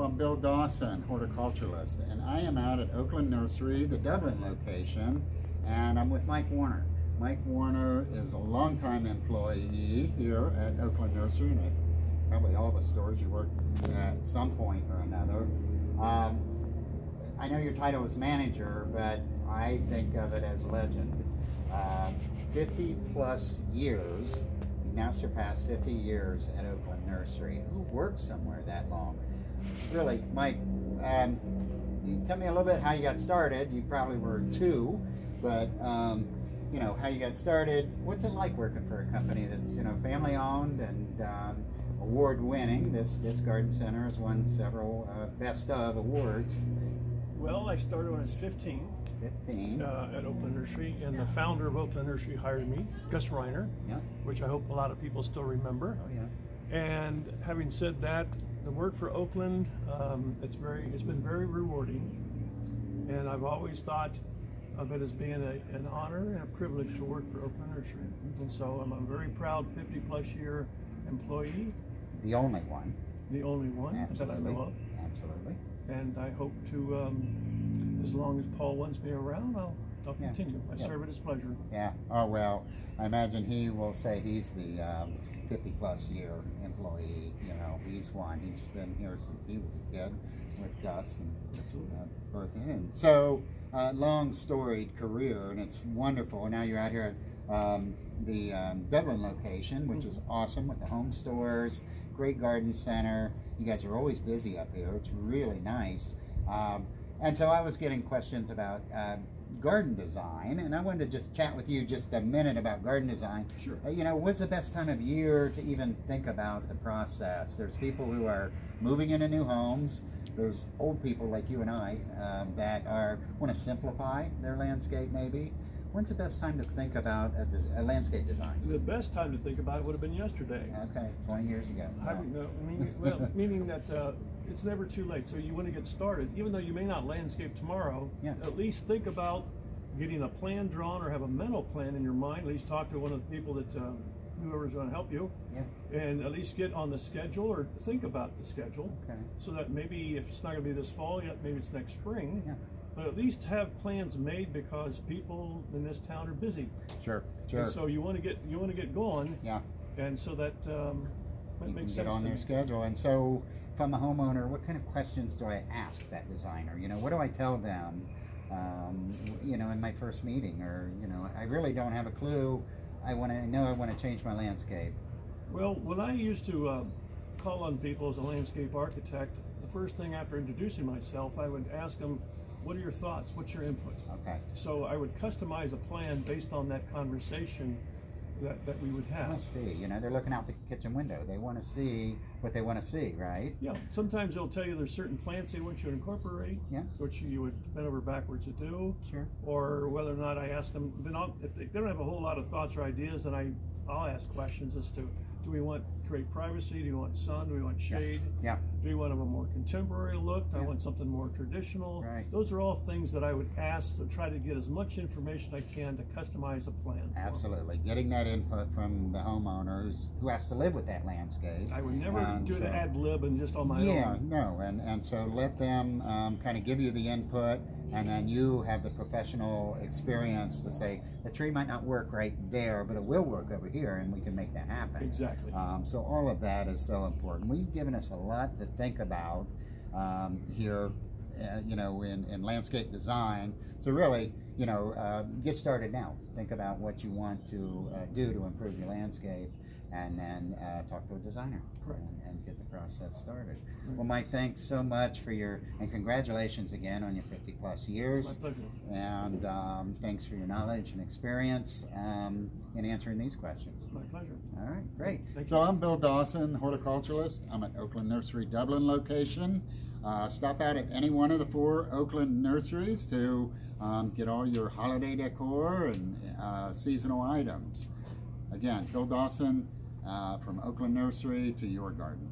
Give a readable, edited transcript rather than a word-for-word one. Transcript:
Hello, I'm Bill Dawson, horticulturalist, and I am out at Oakland Nursery, the Dublin location, and I'm with Mike Warner. Mike Warner is a longtime employee here at Oakland Nursery, and at probably all the stores you worked at some point or another. I know your title is manager, but I think of it as legend. 50 plus years. Now surpassed 50 years at Oakland Nursery. Who works somewhere that long? Really, Mike, tell me a little bit how you got started. You probably were two, but you know, how you got started. What's it like working for a company that's, you know, family owned and award winning? This garden center has won several best of awards. Well, I started when I was 15. At Oakland Nursery, and the founder of Oakland Nursery hired me, Gus Reiner, which I hope a lot of people still remember. Oh, yeah. And having said that, the work for Oakland, it's been very rewarding, and I've always thought of it as being an honor and a privilege to work for Oakland Nursery. And so I'm a very proud 50-plus year employee. The only one. The only one. Absolutely. That I know of. Absolutely. And I hope to, as long as Paul wants me around, I'll continue. I serve at his pleasure. Yeah. Oh, well, I imagine he will say he's the 50-plus year employee. You know, he's one. He's been here since he was a kid with Gus and working in. So, long storied career, and it's wonderful. Now you're out here at the Dublin location, which is awesome, with the home stores, great garden center. You guys are always busy up here. It's really nice. And so I was getting questions about garden design, and I wanted to just chat with you just a minute about garden design. Sure. You know, what's the best time of year to even think about the process? There's people who are moving into new homes. There's old people like you and I that want to simplify their landscape maybe. When's the best time to think about a landscape design? The best time to think about it would have been yesterday. Okay, 20 years ago. Meaning that it's never too late. So you want to get started, even though you may not landscape tomorrow. Yeah. At least think about getting a plan drawn or have a mental plan in your mind. At least talk to one of the people that whoever's going to help you, and at least get on the schedule or think about the schedule. Okay. So that maybe if it's not going to be this fall yet, maybe it's next spring. Yeah. But at least have plans made, because people in this town are busy. Sure, sure. And so you want to get going. Yeah. And so that makes sense. Get on their schedule. And so, if I'm a homeowner, what kind of questions do I ask that designer? You know, what do I tell them? You know, in my first meeting, or you know, I really don't have a clue. I want to change my landscape. Well, when I used to call on people as a landscape architect, the first thing after introducing myself, I would ask them, what are your thoughts? What's your input? Okay. So I would customize a plan based on that conversation that we would have. Must be, you know, they're looking out the kitchen window. They want to see what they want to see, right? Yeah. Sometimes they'll tell you there's certain plants they want you to incorporate, which you would bend over backwards to do. Sure. Or whether or not I ask them, if they don't have a whole lot of thoughts or ideas, then I'll ask questions as to, do we want to create privacy? Do we want sun? Do we want shade? Yeah. Do we want a more contemporary look? Do I want something more traditional? Right. Those are all things that I would ask to try to get as much information I can to customize a plan. Absolutely. Getting that input from the homeowners who has to live with that landscape. I would never do the ad lib and just on my own. Yeah, no. And so let them kind of give you the input, and then you have the professional experience to say, the tree might not work right there, but it will work over here, and we can make that happen. Exactly. So all of that is so important. We've given us a lot to think about here, you know, in landscape design. So really, you know, get started now. Think about what you want to do to improve your landscape, and then talk to a designer. Correct. And get the process started. Right. Well, Mike, thanks so much for and congratulations again on your 50-plus years. My pleasure. And thanks for your knowledge and experience in answering these questions. My pleasure. All right, great. Thank so you. I'm Bill Dawson, horticulturalist. I'm at Oakland Nursery Dublin location. Stop out at any one of the 4 Oakland nurseries to get all your holiday decor and seasonal items. Again, Bill Dawson, from Oakland Nursery to your garden.